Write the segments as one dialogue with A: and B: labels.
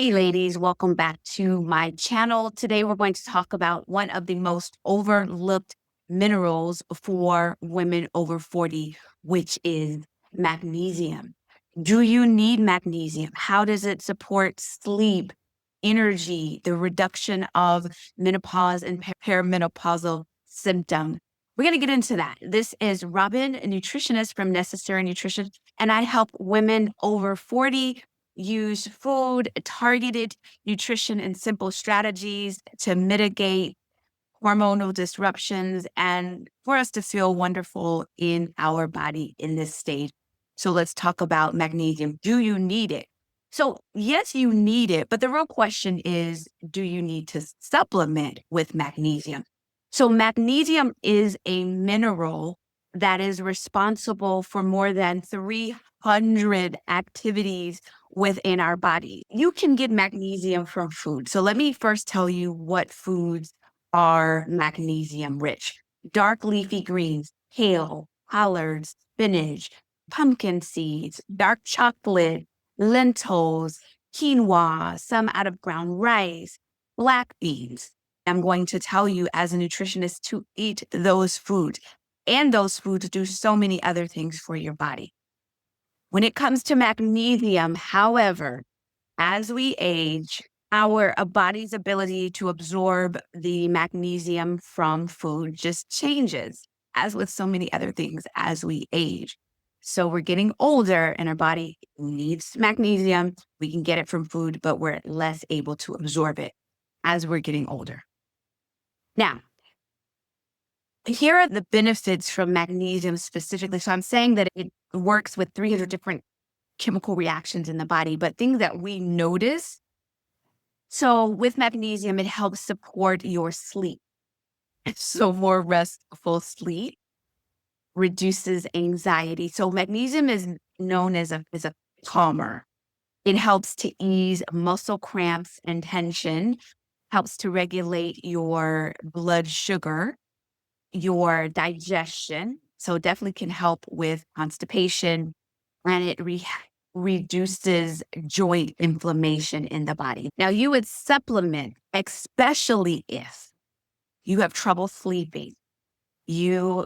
A: Hey ladies, welcome back to my channel. Today we're going to talk about one of the most overlooked minerals for women over 40, which is magnesium. Do you need magnesium? How does it support sleep, energy, the reduction of menopause and perimenopausal symptoms? We're going to get into that. This is Robin, a nutritionist from Necessary Nutrition, and I help women over 40 use food, targeted nutrition, and simple strategies to mitigate hormonal disruptions and for us to feel wonderful in our body in this stage. So let's talk about magnesium. Do you need it? So yes, you need it, but the real question is, do you need to supplement with magnesium? So magnesium is a mineral that is responsible for more than 300 activities within our body. You can get magnesium from food. So let me first tell you what foods are magnesium rich. Dark leafy greens, kale, collards, spinach, pumpkin seeds, dark chocolate, lentils, quinoa, some out of ground rice, black beans. I'm going to tell you as a nutritionist to eat those foods. And those foods do so many other things for your body. When it comes to magnesium, however, as we age, our body's ability to absorb the magnesium from food just changes, as with so many other things as we age. So we're getting older and our body needs magnesium. We can get it from food, but we're less able to absorb it as we're getting older. Now, here are the benefits from magnesium specifically. So I'm saying that it works with 300 different chemical reactions in the body, but things that we notice. So with magnesium, it helps support your sleep. So more restful sleep reduces anxiety. So magnesium is known as a calmer. It helps to ease muscle cramps and tension, helps to regulate your blood sugar, your digestion. So it definitely can help with constipation, and it reduces joint inflammation in the body. Now, you would supplement, especially if you have trouble sleeping, you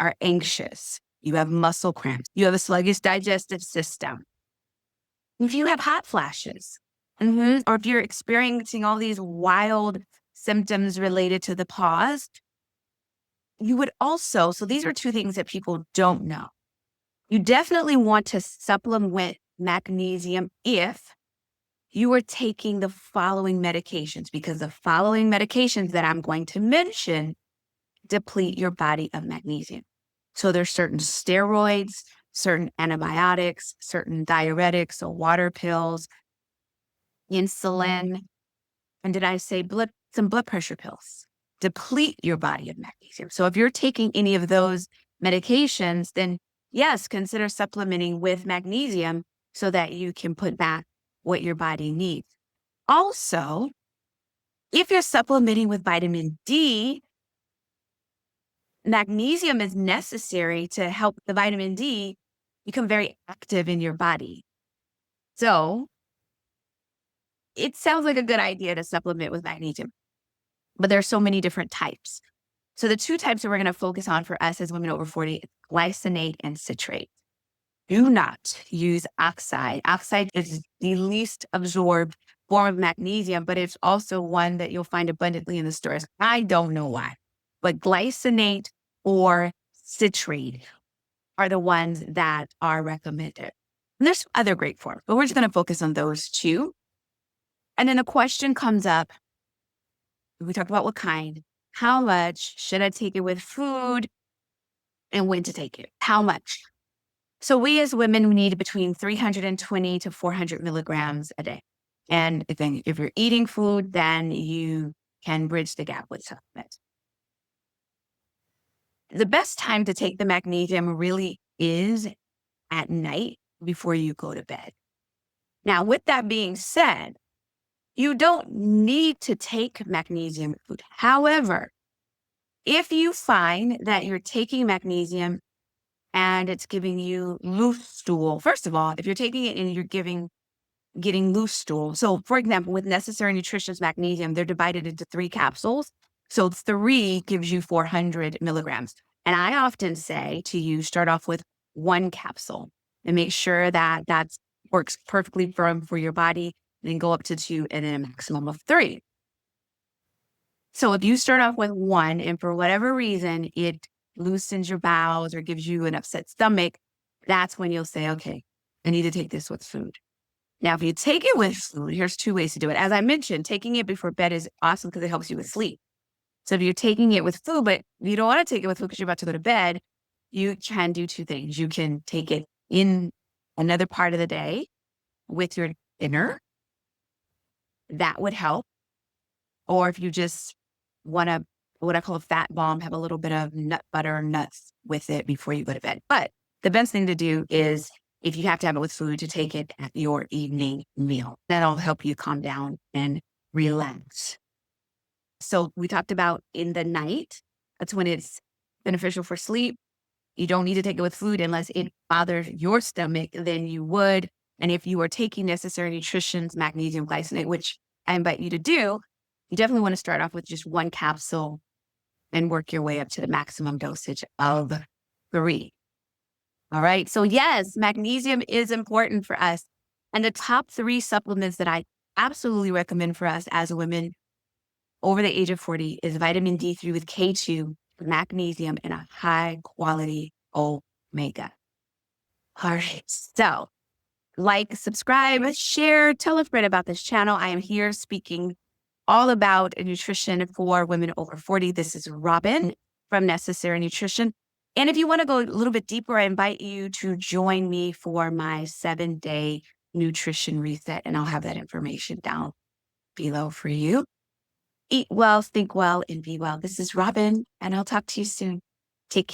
A: are anxious, you have muscle cramps, you have a sluggish digestive system, if you have hot flashes, or if you're experiencing all these wild symptoms related to the pause, you would also, so these are two things that people don't know. You definitely want to supplement with magnesium if you are taking the following medications, because the following medications that I'm going to mention deplete your body of magnesium. So there's certain steroids, certain antibiotics, certain diuretics, so water pills, insulin, and did I say some blood pressure pills deplete your body of magnesium. So if you're taking any of those medications, then yes, consider supplementing with magnesium so that you can put back what your body needs. Also, if you're supplementing with vitamin D, magnesium is necessary to help the vitamin D become very active in your body. So it sounds like a good idea to supplement with magnesium, but there are so many different types. So the two types that we're going to focus on for us as women over 40 is glycinate and citrate. Do not use oxide. Oxide is the least absorbed form of magnesium, but it's also one that you'll find abundantly in the stores. I don't know why, but glycinate or citrate are the ones that are recommended. And there's other great forms, but we're just going to focus on those two. And then a question comes up. We talked about what kind. How much should I take it with food and when to take it? How much? So we as women, we need between 320 to 400 milligrams a day. And if you're eating food, then you can bridge the gap with supplements. The best time to take the magnesium really is at night before you go to bed. Now, with that being said, you don't need to take magnesium food. However, if you find that you're taking magnesium and it's giving you loose stool, first of all, if you're taking it and you're getting getting loose stool. So, for example, with Necessary Nutrition's magnesium, they're divided into 3 capsules. So, 3 gives you 400 milligrams. And I often say to you, start off with 1 capsule and make sure that that works perfectly for your body, and then go up to 2 and then a maximum of 3. So if you start off with 1 and for whatever reason it loosens your bowels or gives you an upset stomach, that's when you'll say, okay, I need to take this with food. Now, if you take it with food, here's 2 ways to do it. As I mentioned, taking it before bed is awesome because it helps you with sleep. So if you're taking it with food, but you don't want to take it with food because you're about to go to bed, you can do 2 things. You can take it in another part of the day with your dinner. That would help. Or if you just want to, what I call a fat bomb, have a little bit of nut butter, nuts with it before you go to bed. But the best thing to do is, if you have to have it with food, to take it at your evening meal. That'll help you calm down and relax. So we talked about in the night, that's when it's beneficial for sleep. You don't need to take it with food unless it bothers your stomach, then you would. And if you are taking Necessary Nutrition's magnesium glycinate, which I invite you to do, you definitely want to start off with just 1 capsule and work your way up to the maximum dosage of 3. All right. So yes, magnesium is important for us. And the top 3 supplements that I absolutely recommend for us as women over the age of 40 is vitamin D3 with K2, magnesium, and a high quality omega. All right. So like, subscribe, share, tell a friend about this channel. I am here speaking all about nutrition for women over 40. This is Robin from Necessary Nutrition. And if you want to go a little bit deeper, I invite you to join me for my 7-day nutrition reset. And I'll have that information down below for you. Eat well, think well, and be well. This is Robin, and I'll talk to you soon. Take care.